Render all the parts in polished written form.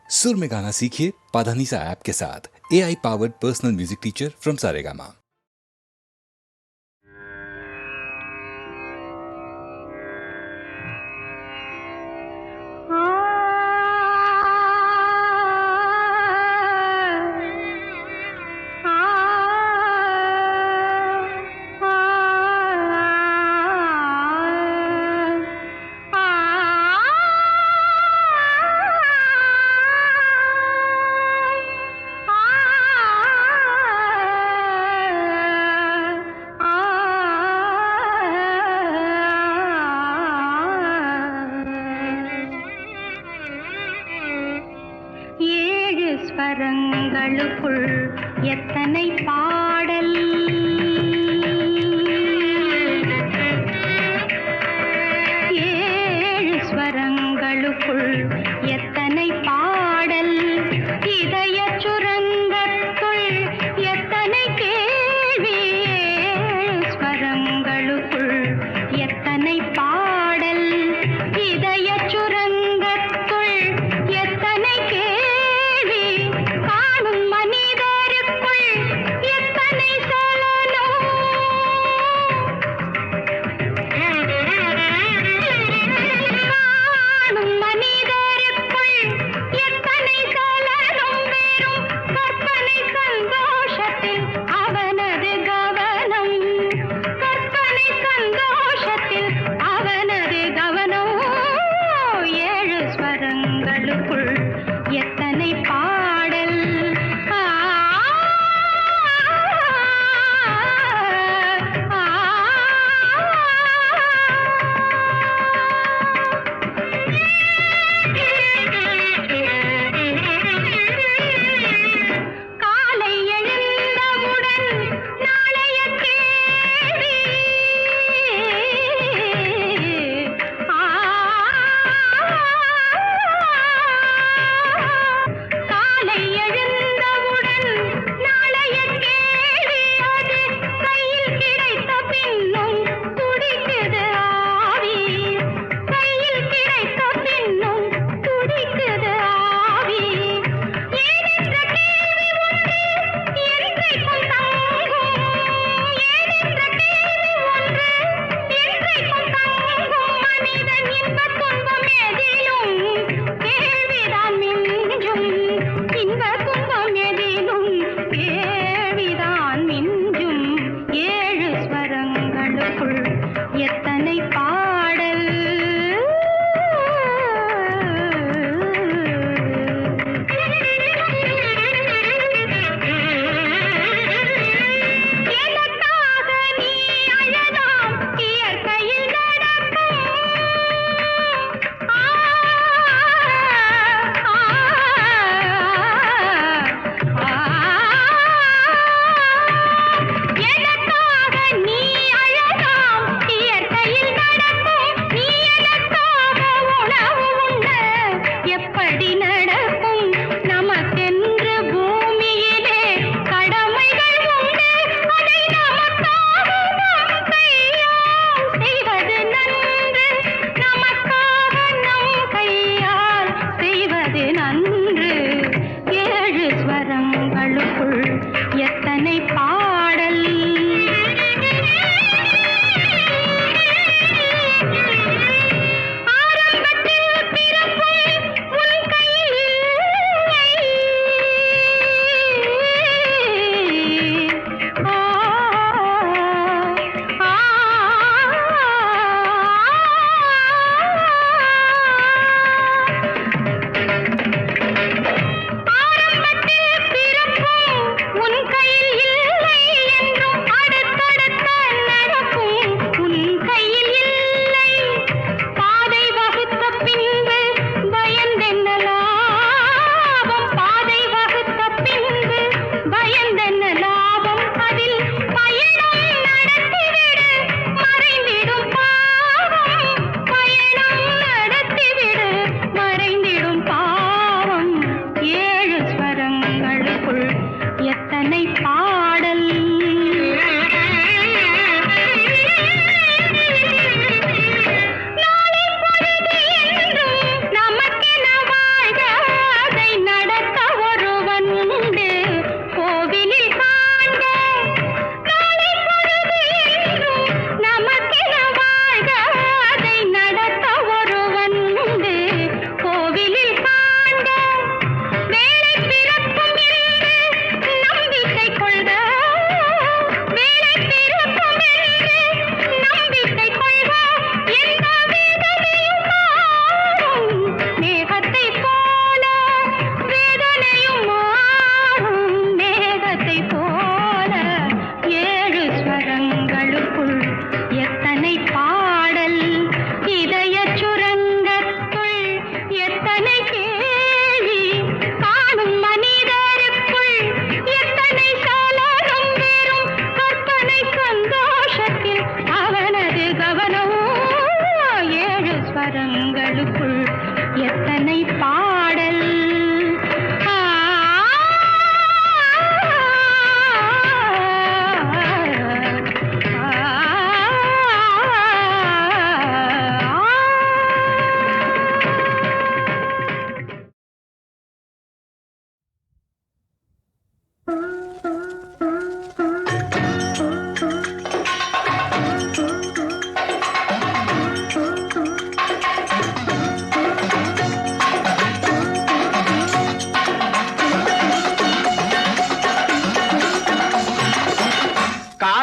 सुर में गाना सीखिए पाधानीसा ऐप के साथ। AI powered personal music teacher from Saregama. ஸ்வரங்களுக்குள் எத்தனை பாடல், ஏழு ஸ்வரங்களுக்குள் எத்தனை பாடல், இதய சுரங்கத்துள் எத்தனை கேள்வி, ஏழு ஸ்வரங்களுக்குள் எத்தனை பாடல், இதய சுரங்கத்துள் எத்தனை கேள்வி, காணும் மனிதருக்குள் எத்தனை சலனம், காணும் மனிதருக்குள் எத்தனை சலனம், வெறும் கற்பனை சந்தோஷத்தில் அவனது கவனம், கற்பனை சந்தோஷத்தில் அவனது கவனம், ஏழு ஸ்வரங்களுக்குள் எத்தனை பாடல், ஆ, ஆ, காலை எழுந்தவுடன் நாளைய கேள்வி, காலை எழுந்தவுடன் நாளைய கேள்வி, அது கையில் கிடைத்த பின்னும் துடிக்குது ஆவி, கையில் கிடைத்த பின்னும் துடிக்குது ஆவி, ஏனென்ற கேள்வி ஒன்று என்றைக்கும் தங்கும், ஏனென்ற கேள்வி ஒன்று என்றைக்கும் தங்கும், மனிதன் இன்பத் துன்பம் எதிலும் கேள்விதான் மிஞ்சும், இன்பத் துன்பம் எதிலும் கேள்விதான் மிஞ்சும், ஏழு ஸ்வரங்களுக்குள் எத்தனை பாடல், எனக்காக நீ அழலாம் இயற்கையில் நடக்கும், ஆ, ஆ, எனக்காக நீ அழலாம் இயற்கையில் நடக்கும், நீ எனக்காக உணவு உண்ண எப்படி நடக்கும், நமக்கென்று பூமியிலே கடமைகள் உண்டு, அதை நமக்காக நம் கையால் செய்வது நன்று, நமக்காக நம் கையால் செய்வது நன்று, ஏழு ஸ்வரங்களுக்குள் எத்தனை பாடல், ஆரம்பத்தில் பிறக்கும் உன் கையில்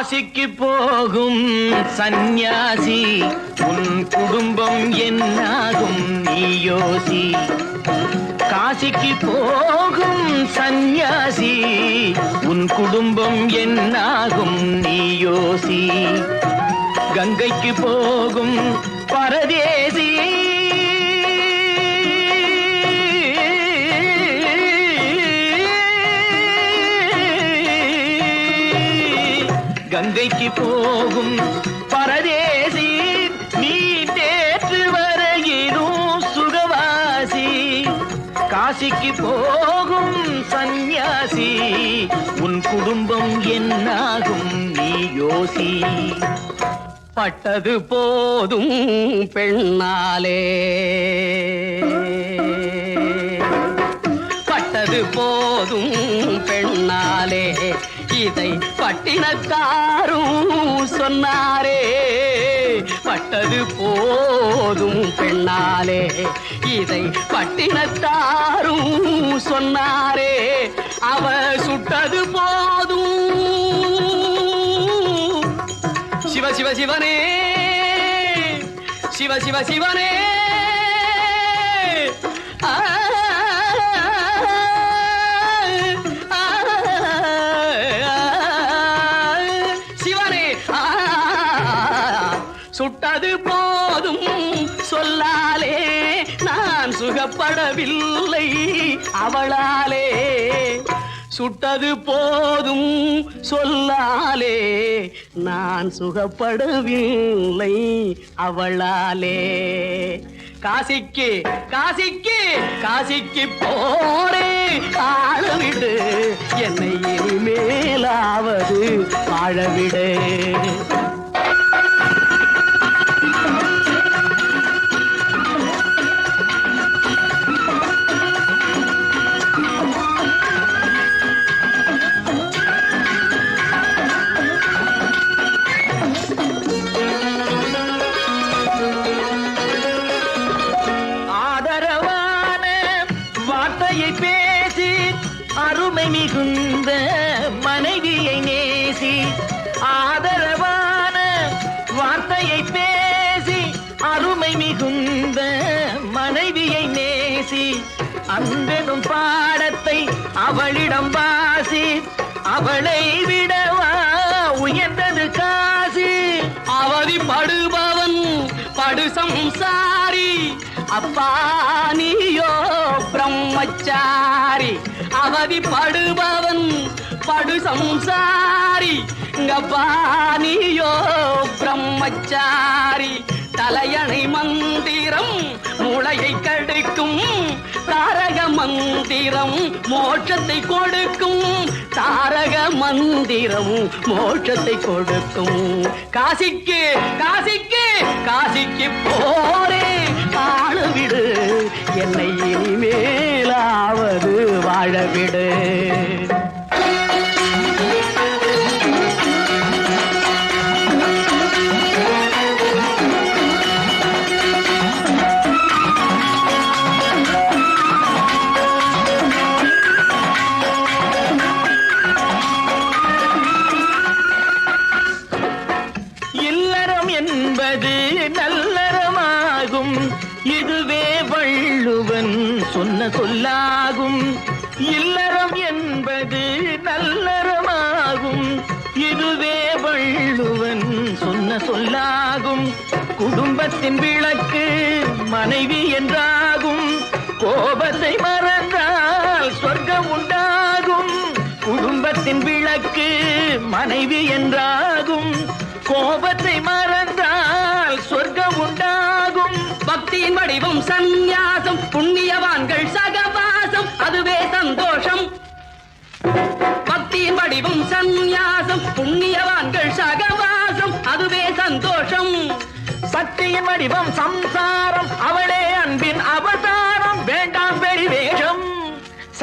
காசிக்கு போகும் சந்நியாசி உன் குடும்பம் என்னாகும் நீ யோசி. காசிக்கு போகும் சந்நியாசி உன் குடும்பம் என்னாகும் நீ யோசி. கங்கைக்கு போகும் பரதேசி கங்கைக்கு போகும் பரதேசி நீ நேற்று வரையிலும் சுகவாசி. காசிக்கு போகும் சந்நியாசி உன் குடும்பம் என்னாகும் நீ யோசி. பட்டது போதும் பெண்ணாலே, பட்டது போதும் பெண்ணாலே, இதை பட்டினக்காரும் சொன்னாரே. பட்டது போதும் பெண்ணாலே, இதை பட்டினத்தாரும் சொன்னாரே. அவ சுட்டது போதும் சிவ சிவ சிவனே, சிவ சிவ சிவனே. சிவனே சுட்டது போதும் சொல்லாலே, நான் சுகப்படவில்லை அவளாலே. சுட்டது போதும் சொல்லாலே, நான் சுகப்படவில்லை அவளாலே. காசிக்கு காசிக்கு காசிக்கு போரே ஆளவிடு, என்னை இனிமேலாவது வாழவிடு. பேசி அருமை மிகுந்த மனைவியை நேசி. ஆதரவான வார்த்தையை பேசி அருமை மிகுந்த மனைவியை நேசி. அன்பெனும் பாடத்தை அவளிடம் வாசி, அவளை விடவா உயர்ந்தது காசி. அவதிப்படுபவன் படு சம்சாரி, அப்பா நீயோ பிரம்மச்சாரி. அவதிப்படுபவன் படு சம்சாரி, அப்பா நீயோ பிரம்மச்சாரி. தலையணை மந்திரம் மூளையை கெடுக்கும், தாரக மந்திரம் மோட்சத்தை கொடுக்கும். தாரக மந்திரம் மோட்சத்தை கொடுக்கும். காசிக்கு காசிக்கு காசிக்கு போரே ஆளவிடு, என்னை இனிமேலாவது வாழவிடு. என்பது நல்லறமாகும், இதுவே வள்ளுவன் சொன்ன சொல்லாகும். இல்லறம் என்பது நல்லறமாகும், இதுவே வள்ளுவன் சொன்ன சொல்லாகும். குடும்பத்தின் விளக்கு மனைவி என்றாகும், கோபத்தை மறந்தால் சொர்க்கம் உண்டாகும். குடும்பத்தின் விளக்கு மனைவி என்றாகும், கோபத்தை மறந்தால் சொர்க்கம் உண்டாகும். பக்தியின் வடிவம் சந்நியாசம், புண்ணியவான்கள் சகவாசம், அதுவே சந்தோஷம். பக்தியின் வடிவம் சந்நியாசம், புண்ணியவான்கள் சகவாசம், அதுவே சந்தோஷம். சக்தியின் வடிவம் சம்சாரம், அவளே அன்பின் அவதாரம், வேண்டாம் வெளிவேஷம்.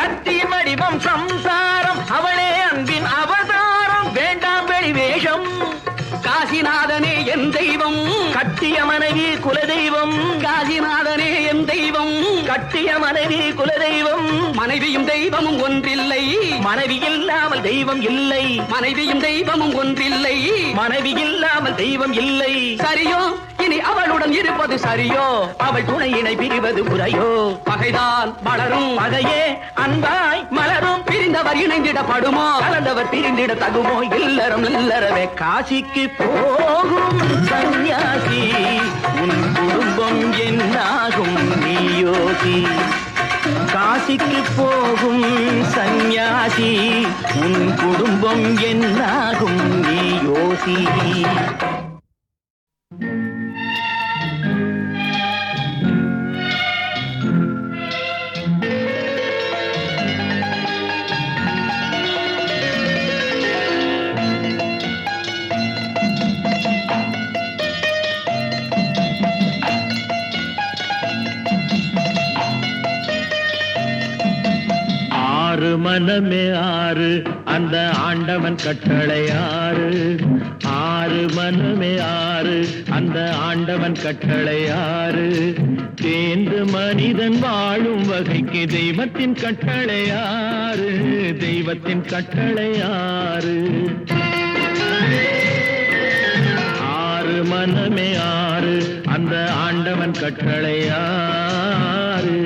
சக்தியின் வடிவம் சம்சாரம், அவளே அன்பின் அவதாரம், வேண்டாம் வெளிவேஷம். காசிநாதனே என் தெய்வம், கட்டிய மனைவி குலதெய்வம். காசிநாதனே என் தெய்வம், கட்டிய மனைவி குலதெய்வம், மனைவியும் தெய்வமும் ஒன்றில்லை, மனைவி இல்லாமல் தெய்வம் இல்லை, மனைவியும் தெய்வமும் ஒன்றில்லை, மனைவி இல்லாமல் தெய்வம் இல்லை. சரியோ இனி அவளுடன் இருப்பது சரியோ, அவள் துணையினை பிரிவது முறையோ, பகைதான் வளரும், பகையே அன்பாய் மலரும், பிரிந்தவர் இணைந்திடப்படுமோ, கலந்தவர் பிரிந்திட தகுமோ, இல்லறம் இல்லறவே காசிக்கு போகும் சன்னியாசி, உன் குடும்பம் என்னாகும் நீ யோசி. காசிக்கு போகும் சன்னியாசி, உன் குடும்பம் என்னாகும் நீ யோசி. மனமே ஆறு அந்த ஆண்டவன் கட்டளை ஆறு, ஆறு மனமே ஆறு அந்த ஆண்டவன் கட்டளை ஆறு, தேர்ந்து மனிதன் வாழும் வகைக்கு தெய்வத்தின் கட்டளை ஆறு, தெய்வத்தின் கட்டளை ஆறு. ஆறு மனமே ஆறு அந்த ஆண்டவன் கட்டளை ஆறு.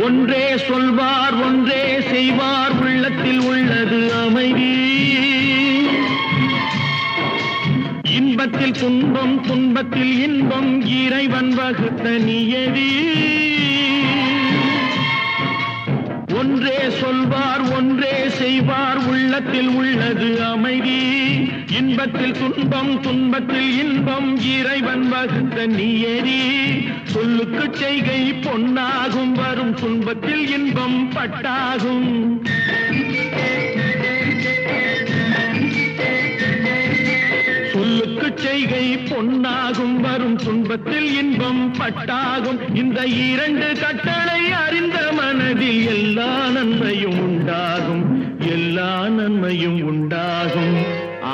ஒன்றே சொல்வார் ஒன்றே செய்வார், உள்ளத்தில் உள்ளது அமைதி, இன்பத்தில் துன்பம் துன்பத்தில் இன்பம், இறைவன் வகுத்த நியதி. ஒன்றே சொல்வார் ஒன்றே செய்வார், உள்ளத்தில் உள்ளது அமைதி, இன்பத்தில் துன்பம் துன்பத்தில் இன்பம், இறைவன் வகுத்த நியதி. சொல்லுக்கு செய்கை பொன்னாகும், வரும் துன்பத்தில் இன்பம் பட்டாகும். சொல்லுக்கு செய்கை பொன்னாகும், வரும் துன்பத்தில் இன்பம் பட்டாகும். இந்த இரண்டு கட்டளை அறிந்த மனதில் எல்லா நன்மையும் உண்டாகும், எல்லா நன்மையும் உண்டாகும்.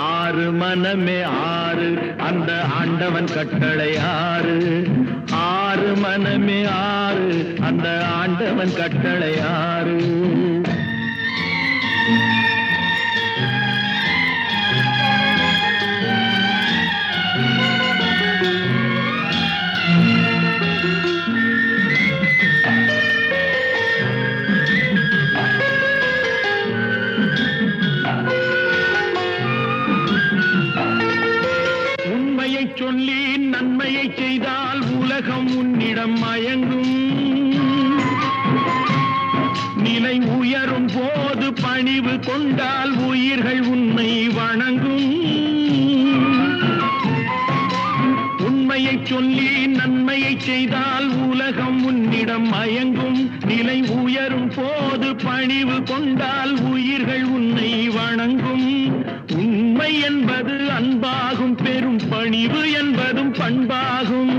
ஆறு மனமே ஆறு அந்த ஆண்டவன் கட்டளை ஆறு, ஆறு மனமே ஆறு அந்த ஆண்டவன் கட்டளை ஆறு. சொல்லி நன்மையை செய்தால் உலகம் உன்னிடம் மயங்கும், நிலை உயரும் போது பணிவு கொண்டால் உயிர்கள் உன்னை வணங்கும். உண்மையை சொல்லி நன்மையை செய்தால் உலகம் உன்னிடம் மயங்கும், நிலை உயரும் போது பணிவு கொண்டால் உயிர்கள் உன்னை வணங்கும். உண்மை என்பது அன்பாகும், பெரும் பணிவு என்பதும் பண்பாகும்.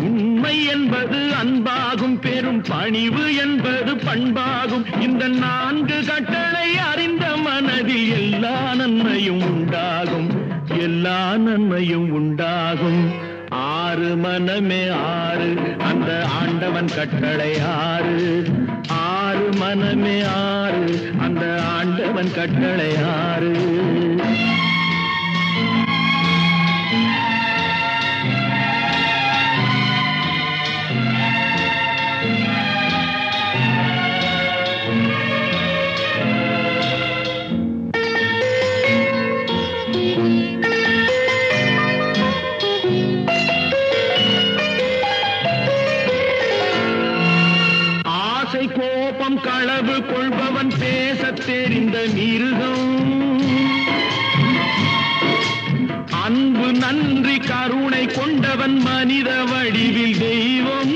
உண்மை என்பது அன்பாகும், பெரும் பணிவு என்பது பண்பாகும். இந்த நான்கு கட்டளை அறிந்த மனதில் எல்லா நன்மையும் உண்டாகும், எல்லா நன்மையும் உண்டாகும். ஆறு மனமே ஆறு அந்த ஆண்டவன் கட்டளை ஆறு, ஆறு மனமே ஆறு அந்த ஆண்டவன் கட்டளை ஆறு. கோபம் களவு கொள்பவன் பேசத் தெரிந்த மிருகம், அன்பு நன்றி கருணை கொண்டவன் மனித வடிவில் தெய்வம்.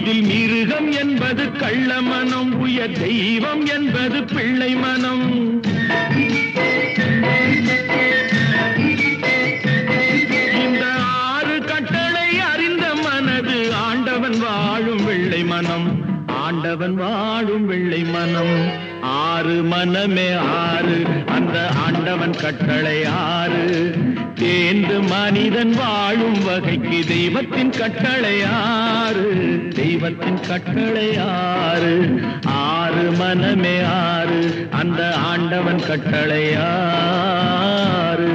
இதில் மிருகம் என்பது கள்ள மனம், உயர் தெய்வம் என்பது பிள்ளை மனம். இந்த 6 கட்டளை அறிந்த மனது ஆண்டவன் வாழும் வெள்ளை மனம், ஆண்டவன் வாழும் வெள்ளை மனம். 6 மனமே 6, அந்த ஆண்டவன் கட்டளை 6. தேர்ந்து மனிதன் வாழும் வகைக்கு தெய்வத்தின் கட்டளை 6, தெய்வத்தின் கட்டளை 6. 6 மனமே 6, அந்த ஆண்டவன் கட்டளை 6.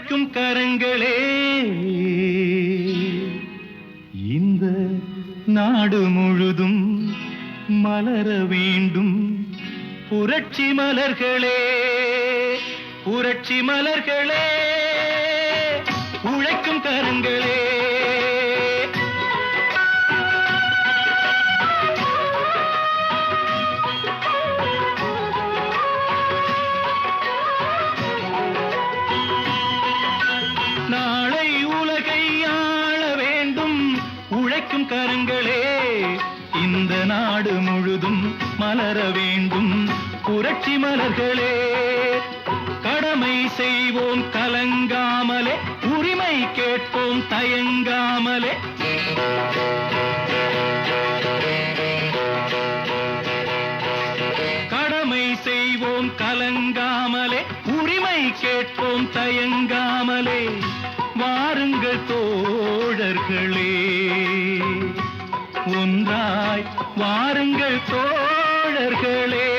உழைக்கும் கரங்களே இந்த நாடு முழுதும் மலர வேண்டும் புரட்சி மலர்களே புரட்சி மலர்களே உழைக்கும் கரங்களே நாளை உலகை ஆள வேண்டும் உழைக்கும் கரங்களே இந்த நாடு முழுதும் மலர வேண்டும் புரட்சி மலர்களே கடமை செய்வோம் கலங்காமலே உரிமை கேட்போம் தயங்காமலே கடமை செய்வோம் கலங்காமலே உரிமை கேட்போம் தயங்காமலே வாருங்கள் தோழர்களே ஒன்றாய் வாருங்கள் தோழர்களே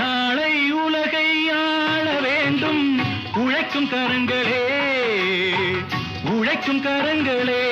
நாளை உலகை ஆள வேண்டும் உழைக்கும் கரங்களே உழைக்கும் கரங்களே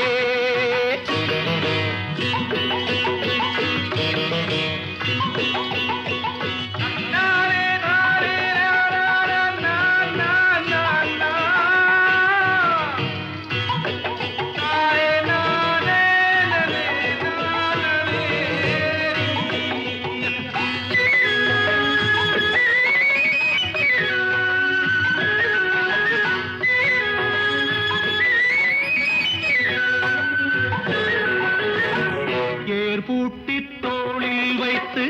பூட்டி தோளில் வைத்து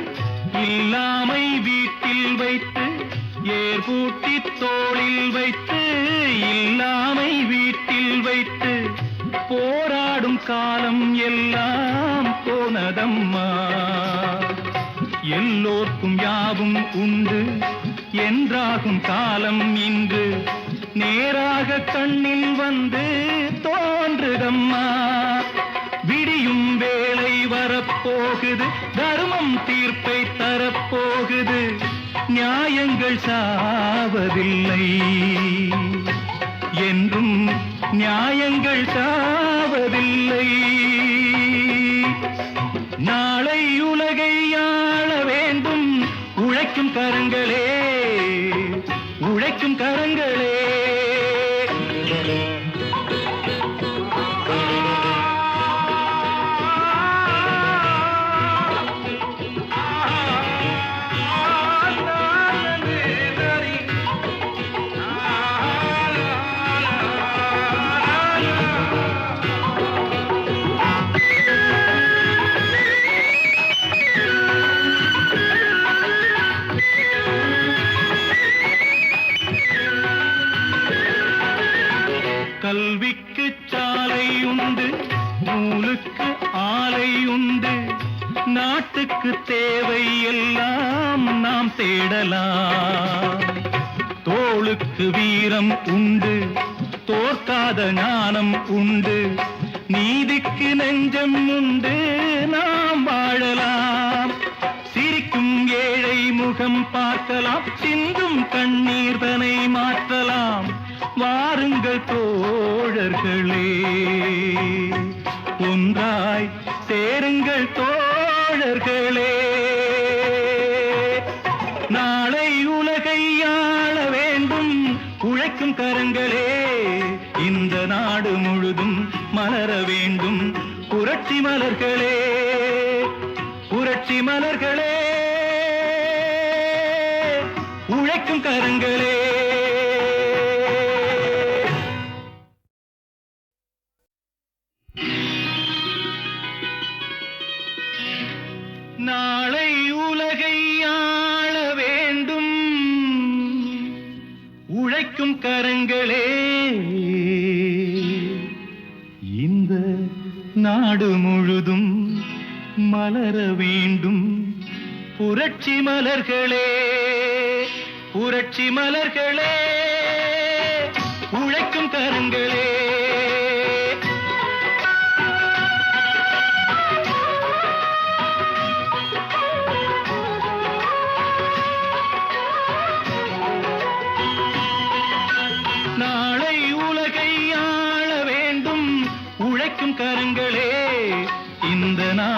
இல்லாமை வீட்டில் வைத்து ஏர் பூட்டி தோளில் வைத்து இல்லாமை வீட்டில் வைத்து போராடும் காலம் எல்லாம் போனதம்மா எல்லோர்க்கும் யாவும் உண்டு என்றாகும் காலம் இன்று நேராக கண்ணில் வந்து தோன்றுதம்மா விடியும் வேளை வரப்போகுது தர்மம் தீர்ப்பை தரப்போகுது நியாயங்கள் சாவதில்லை என்றும் நியாயங்கள் சாவதில்லை நாளை உலகை ஆள வேண்டும் உழைக்கும் கரங்களே உழைக்கும் கரங்களே கல்விக்கு சாலை உண்டு நூலுக்கு ஆலை உண்டு நாட்டுக்கு தேவை எல்லாம் நாம் தேடலாம் தோளுக்கு வீரம் உண்டு தோற்காத ஞானம் உண்டு நீதிக்கு நெஞ்சம் உண்டு நாம் வாழலாம் சிரிக்கும் ஏழை முகம் பார்க்கலாம் சிந்தும் கண்ணீர் தனை மாற்றலாம் வாருங்கள் தோழர்களே ஒன்றாய் சேருங்கள் தோழர்களே நாளை உலகை ஆள வேண்டும் உழைக்கும் கரங்களே இந்த நாடு முழுதும் மலர வேண்டும் புரட்சி மலர்களே புரட்சி மலர்களே உழைக்கும் கரங்களே நாளை உலகை ஆள வேண்டும் உழைக்கும் கரங்களே இந்த நாடு முழுதும் மலர வேண்டும் புரட்சி மலர்களே புரட்சி மலர்களே உழைக்கும் கரங்களே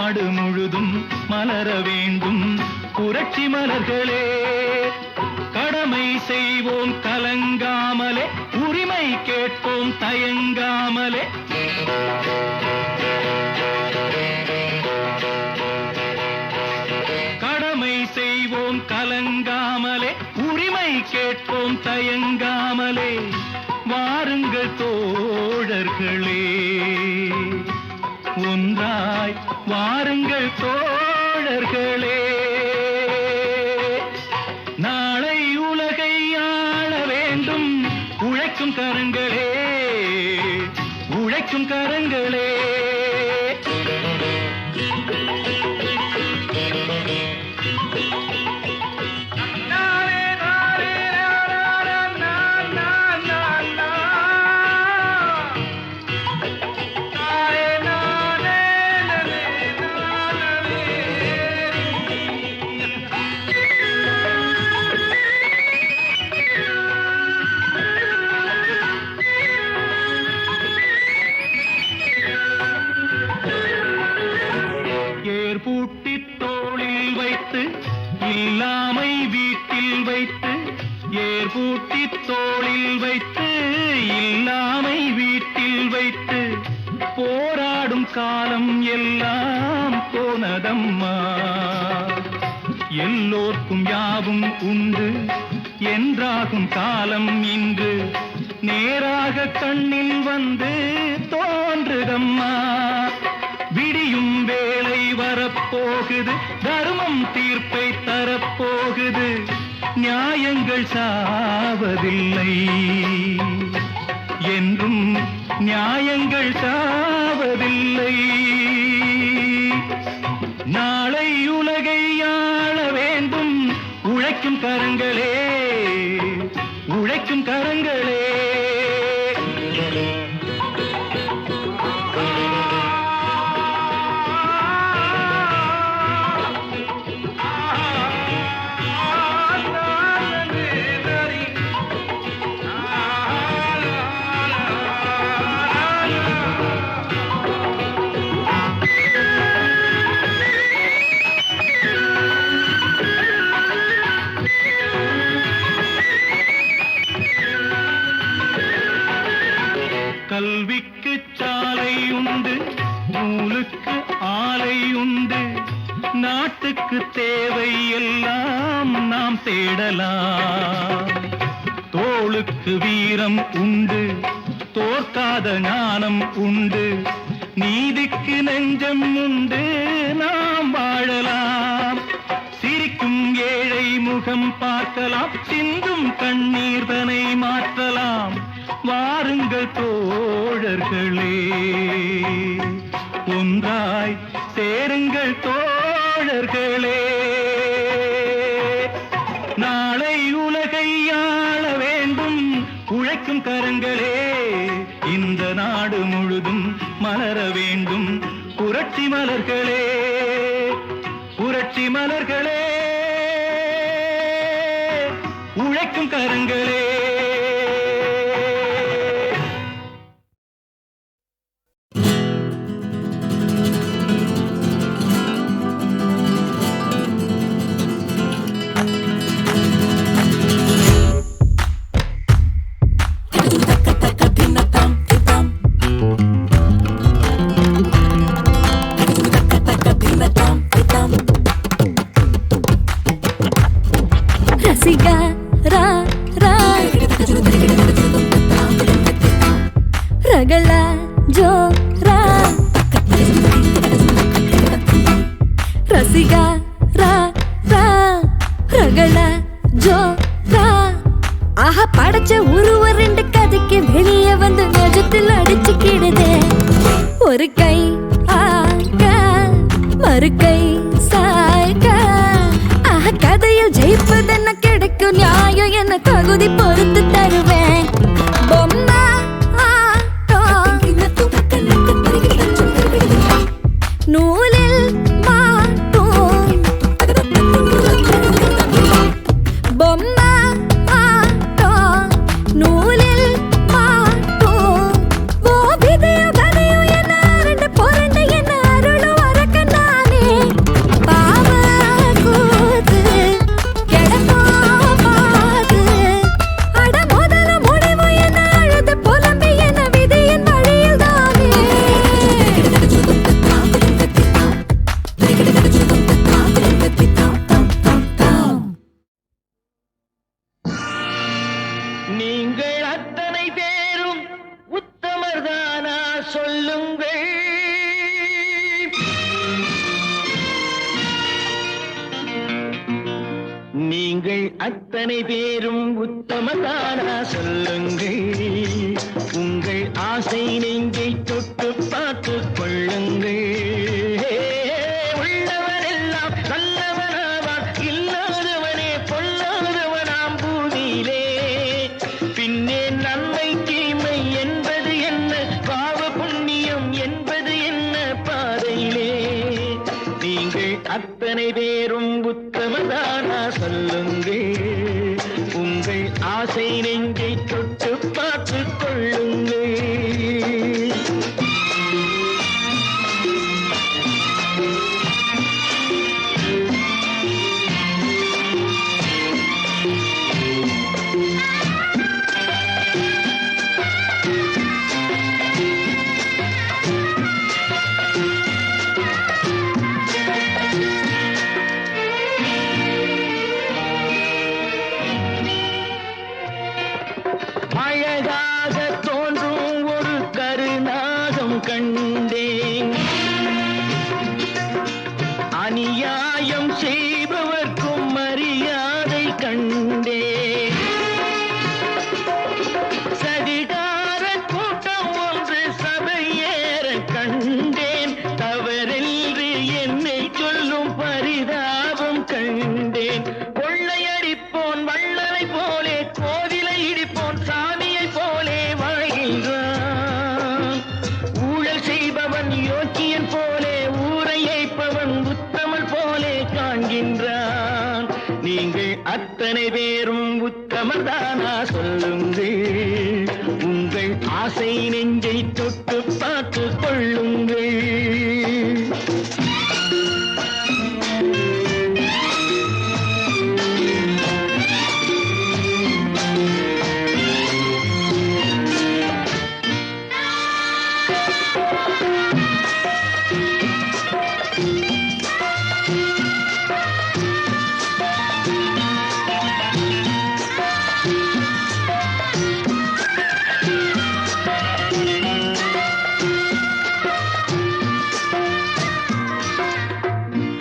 நாடு முழுதும் மலர வேண்டும் புரட்சி மலர்களே. கடமை செய்வோம் கலங்காமலே, உரிமை கேட்போம் தயங்காமலே. கடமை செய்வோம் கலங்காமலே, உரிமை கேட்போம் தயங்காமலே. வாருங்கள் தோழர்களே, ஒன்றாய் வாருங்கள் தோழர்களே. நாளை உலகை ஆள வேண்டும் உழைக்கும் கரங்களே, உழைக்கும் கரங்களே. பூட்டி தோளில் வைத்து இல்லாமை வீட்டில் வைத்து, ஏர் பூட்டி தோளில் வைத்து இல்லாமை வீட்டில் வைத்து, போராடும் காலம் எல்லாம் போனதம்மா. எல்லோர்க்கும் யாவும் உண்டு என்றாகும் காலம் இன்று நேராக கண்ணில் வந்து தோன்றுதம்மா. விடியும் வேளை வரப்போகுது, தர்மம் தீர்ப்பை தரப்போகுது. நியாயங்கள் சாவதில்லை என்றும், நியாயங்கள் சாவதில்லை. நாளை உலகை ஆள வேண்டும் உழைக்கும் கரங்களே, உழைக்கும் கரங்களே. கல்விக்கு சாலை உண்டு, நூலுக்கு ஆலை உண்டு. நாட்டுக்கு தேவை எல்லாம் நாம் தேடலாம். தோளுக்கு வீரம் உண்டு, தோற்காத ஞானம் உண்டு. நீதிக்கு நெஞ்சம் உண்டு, நாம் வாழலாம். சிரிக்கும் ஏழை முகம் பார்க்கலாம், சிந்தும் கண்ணீர் தனை மாற்றலாம். வாருங்கள் தோழர்களே, ஒன்றாய் சேருங்கள் தோழர்களே. நாளை உலகை ஆள வேண்டும் உழைக்கும் கரங்களே. இந்த நாடு முழுதும் மலர வேண்டும் புரட்சி மலர்களே, புரட்சி மலர்களே, உழைக்கும் கரங்களே. படைச்ச உருவ ரெண்டு கதைக்கு வெளியே வந்து நெஜத்தில் அடிச்சுக்கிடுதே. ஒரு கை ஆக மறு கை சாய்க. கதையில் ஜெயிப்பதென்ன கிடைக்கும் நியாயம் என்ன தகுதி பொறுத்து தருவேன். பொம்மா நூலில் மாட்டும் பொம்மா நூலில் மாட்டும். ஓ விதையோ கதையோ என்ன ரெண்டு பொருண்டு என்ன அருளும் அரக்கண்ணா நீங்கள் அத்தனை பேரும் உத்தமர்தானா சொல்லுங்கள். நீங்கள் அத்தனை பேரும் உத்தமதானா சொல்லுங்கள். உங்கள் ஆசை நெஞ்சை தொட்டு பார்த்து கொள்ளுங்கள். உள்ளவனெல்லாம் நல்லவனாவான், இல்லாதவனே பொல்லாதவனாம் பூமியிலே. பின்னே நன்மை தீமை என்பது என்ன, பாவ புண்ணியம் என்பது என்ன பாதையிலே. நீங்கள் அத்தனை பேரும் உத்தமதானா சொல்லுங்கள். உங்கள் ஆசை நெஞ்சை தொட்டு பார்த்து கொள்ளுங்கள். அழகாக தோன்றும் ஒரு கருநாகம் கண்டேன். அநியாயம் செய்பவர்க்கும் மரியாதை கண்டேன். சதிகார கூட்டம் ஒன்று சபையேற கண்டேன். தவறென்று என்னை சொல்லும் பரிதாபம் கண்டேன். கொள்ளையடிப்போன் வள்ளலை போலே, கோவிலை இடிப்போன் சாமியை போலே வாழ்கின்றான். ஊழல் செய்பவன் யோக்கியன் போலே, ஊரை ஏய்ப்பவன் உத்தமல் போலே காண்கின்றான். நீங்கள் அத்தனை பேரும் உத்தமதானா சொல்லுங்கள். உங்கள் ஆசை நெஞ்சை தொட்டு பார்த்து கொள்ளுங்கள்.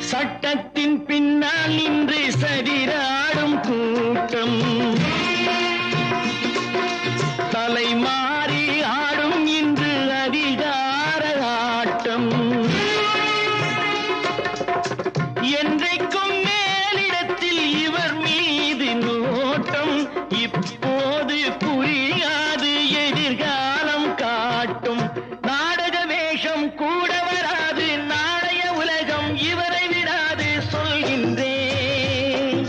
சட்டத்தின் பின்னால் நின்று சதிராடும் கூட்டம், தலைமாறி ஆடும் இன்று அதிகார ஆட்டம். என்றைக்கும் மேலிடத்தில் இவர் மீது நோட்டம். இப்போது புரியாது, எதிர்காலம் காட்டும். நாடக வேஷம் கூட வராது, நாளைய உலகம் இவரை விடாது சொல்கின்றேன்.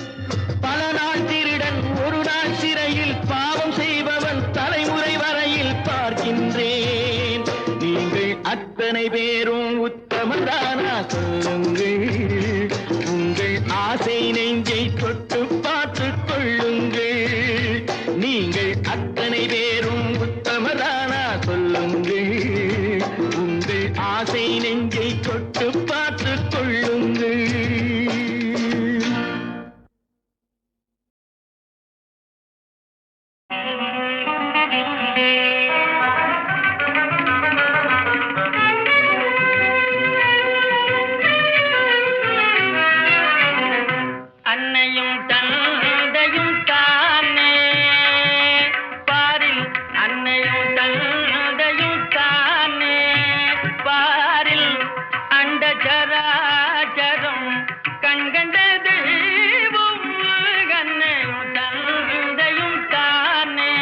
பல நாள் திருடன் ஒரு நாள் சிறையில், பாவம் செய்பவன் தலைமுறை வரையில் பார்க்கின்றேன். நீங்கள் அத்தனை பேரும் உத்தமதானா சொல்லுங்கள். உங்கள் ஆசை நெஞ்சை தொட்டு பார்த்து கொள்ளுங்கள். நீங்கள் அத்தனை பேரும் உத்தமதானா சொல்லுங்கள். உங்கள் ஆசை நெஞ்சை தொட்டு பார்த்து கொள்ளுங்கள். அன்னையும் தந்தையும் தானே பாரில், அன்னையும் தந்தையும் தானே பாரில். அண்ட சராச்சரம் கண்கண்ட தெய்வம் அன்னையும் தந்தையும் தானே.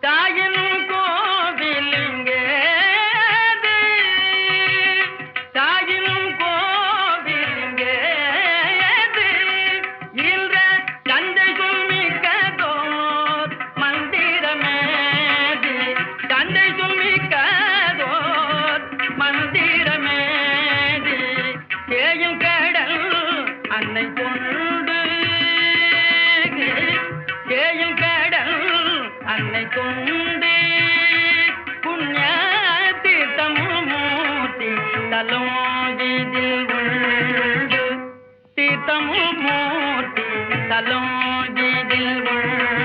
தாயின் கோவிலுங்கேது, தாயின் கோவிலுங்கேது. இன்ற தந்தை சுமிக்கதோர் மந்திரமேது, தந்தை சுமிக்கதோர் மந்திரமேது. தேயும் கடல் அன்னை கொண்டு, தேயும் கடல் அன்னை கொண்டு. புண்ணிய தீர்த்தமும் மூர்த்தி தலம் இதில் உண்டு. தீர்த்தமும் மூர்த்தி தலம் இதில் உண்டு.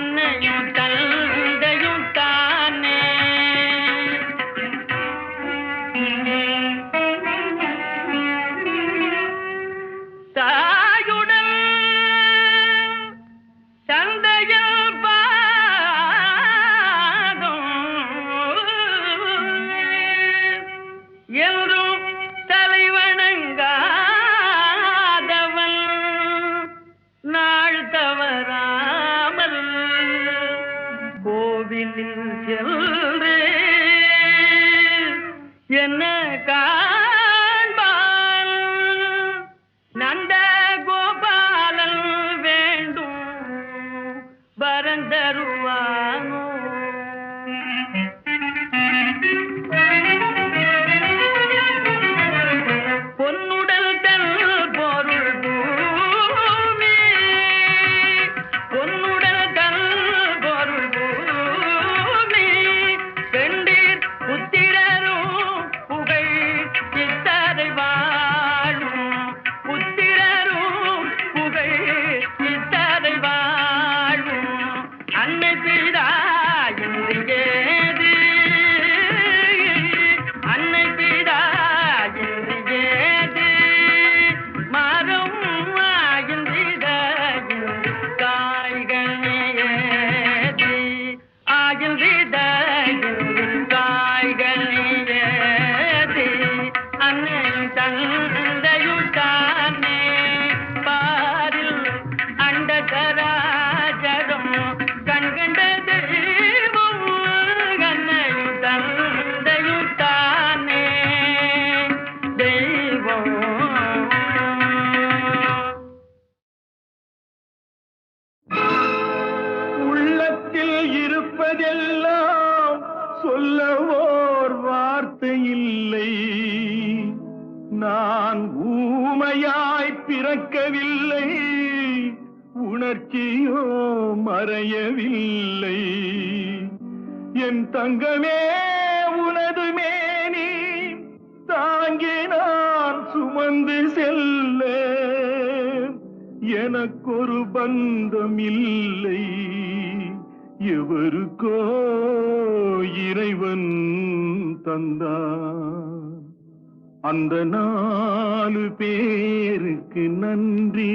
அன்னையும் தந்தையும் தானே. தாயுடன் தந்தையில் பாதம் என்றும் தலைவணங்காதவன் நாள் தவறாமல் கோவிலில் சென்று என்ன காண்பான் நந்த கோபாலன் வேண்டும் வரந்தருவானோ. பொன்னுடல் தன் பொருள் பூமி பொன்னுடல் தன் பொருள் பூமி பெண்டீர் புத்திரரும் புகழ் சித்தரை வாழும் புத்திரரும் புகழ் சித்தரை வாழும் அன்னை பிதா இன்று ஏது அன்னை பிதா இன்று ஏது மரம் ஆகின்ற காய்கள் ஏது ஆகின்ற காய்கள் ஏது அன்னையும் தந்தையும் தானே பாரில் அண்ட சராஜரம் கண்கண்ட தெய்வம் அன்னையும் தந்தையும் தானே தெய்வம். உள்ளத்தில் இருப்பதெல்லாம் சொல்லவோர் வார்த்தை இல்லை. நான் ஊமையாய் பிறக்கவில்லை, உணர்ச்சியோ மறையவில்லை. என் தங்கமே உனது மேனி தாங்கி நான் சுமந்து செல்ல எனக்கொரு பந்தம் இல்லை. எவருக்கோ இறைவன் தந்தான். அந்த 4 பேருக்கு நன்றி.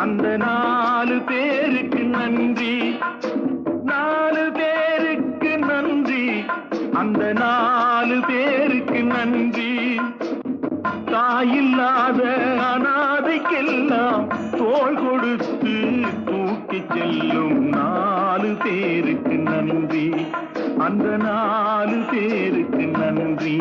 அந்த 4 பேருக்கு நன்றி. 4 பேருக்கு நன்றி. அந்த 4 பேருக்கு நன்றி. தாயில்லாத அனாதைக்கெல்லாம் தோள் கொடுத்து தூக்கிச் செல்லும் 4 பேருக்கு நன்றி. அந்த 4 பேருக்கு நன்றி.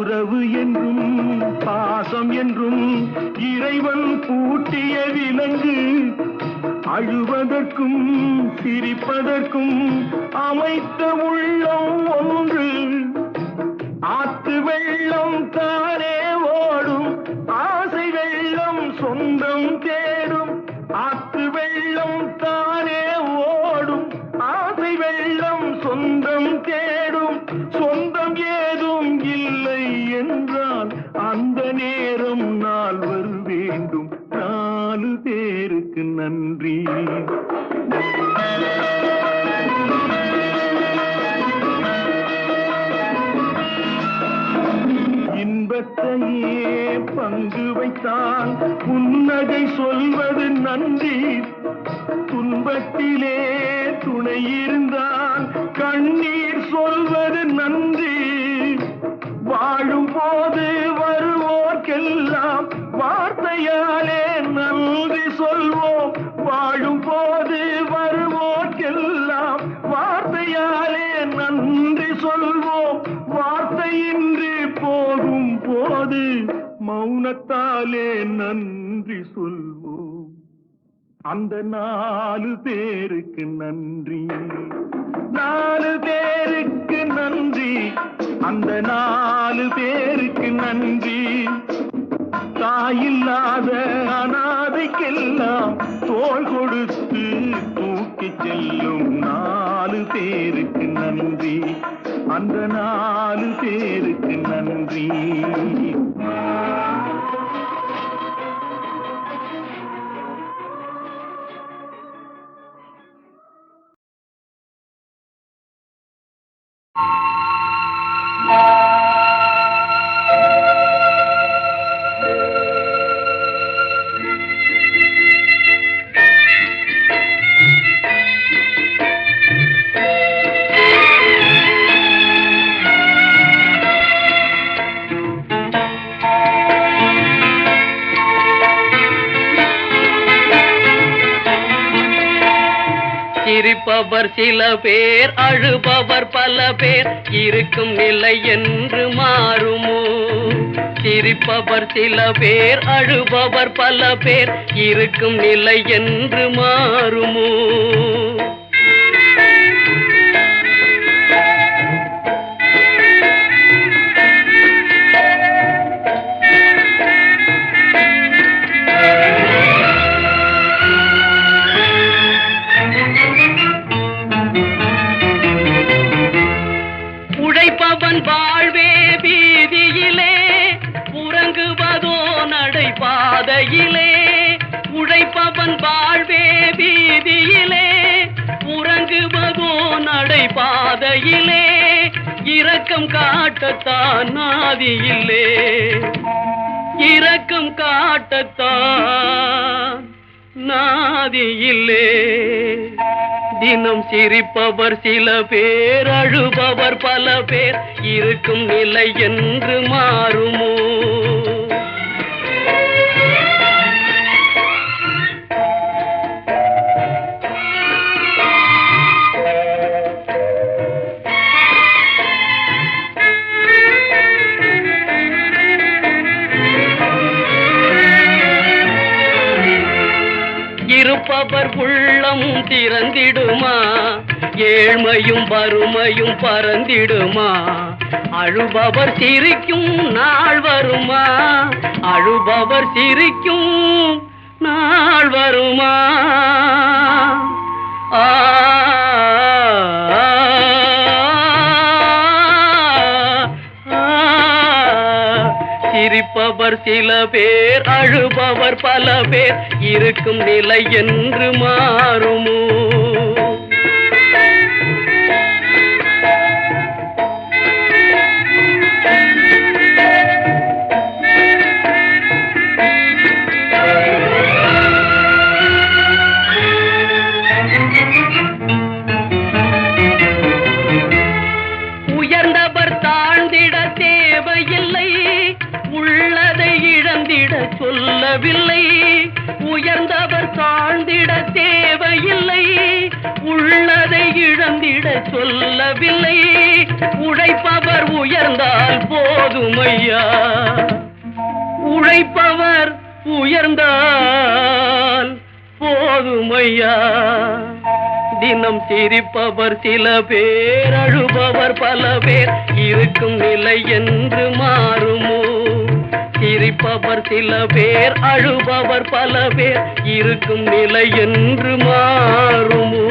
உறவு என்றும் பாசம் என்றும் இறைவன் பூட்டிய விலங்கு. அழுவதற்கும் சிரிப்பதற்கும் அமைத்த உள்ளம் ஒன்று. ஆத்து வெள்ளம் தானே ஓடும், ஆசை வெள்ளம் சொந்தம் தேடும். ஆத்து வெள்ளம் தானே ஓடும், ஆசை வெள்ளம் சொந்தம் தேடும். சொந்தம் ஏதும் இல்லை என்றால் அந்த நேரம் 4 வேண்டும். 4 பேருக்கு நன்றி. இன்பத்தையே பங்கு வைத்தான் புன்னகை சொல்வது நன்றி. துன்பத்திலே துணை இருந்தால் கண்ணீர் சொல்வது நன்றி. வாழும் போது வருவோர்க்கெல்லாம் வார்த்தையாலே போகும் போது மௌனத்தாலே நன்றி சொல்வோம். அந்த 4 பேருக்கு நன்றி, 4 பேருக்கு நன்றி, அந்த 4 பேருக்கு நன்றி. தாயில்லாத அனாதைக்கெல்லாம் தோள் கொடுத்து தூக்கிச் செல்லும் 4 பேருக்கு நன்றி, அந்த 4 பேருக்கு நன்றி. சிரிப்பவர் சில பேர், அழுபவர் பல பேர், இருக்கும் நிலை என்று மாறுமோ? சிரிப்பவர் சில பேர், அழுபவர் பல பேர், இருக்கும் நிலை என்று மாறுமோ? உழைப்பவன் வாழ்வே வீதியிலே, உறங்குவதோ நடைபாதையிலே. உழைப்பவன் வாழ்வே வீதியிலே, உறங்குவதோ நடைபாதையிலே. இரக்கம் காட்டத்தான் நாதியில்லே, இரக்கம் காட்டத்தான் நாதியில்லே. தினம் சிரிப்பவர் சில பேர், அழுபவர் பல பேர், இருக்கும் நிலை என்று மாறுமோ? இருப்பவர் உள்ளம் திறந்திடுமா? ஏழ்மையும் வறுமையும் பறந்திடுமா? அழுபவர் சிரிக்கும் நாள் வருமா? அழுபவர் சிரிக்கும் நாள் வருமா? ஆ சிரிப்பவர் சில பேர், அழுபவர் பல பேர், இருக்கும் நிலை என்று மாறுமோ? உயர்ந்தவர் தாழ்ந்திட தேவையில்லை, உள்ளதை இழந்திட சொல்லவில்லை. உயர்ந்தவர் தாழ்ந்திட தேவையில்லை, உள்ளதை இழந்திட சொல்லவில்லை. உழைப்பவர் உயர்ந்தால் போதுமையா, உழைப்பவர் உயர்ந்தால் போதுமையா. தினம் சிரிப்பவர் சில பேர், அழுபவர் பல பேர், இருக்கும் நிலை என்று மாறுமோ? சிரிப்பவர் சில பேர், அழுபவர் பல பேர், இருக்கும் நிலை என்று மாறுமோ?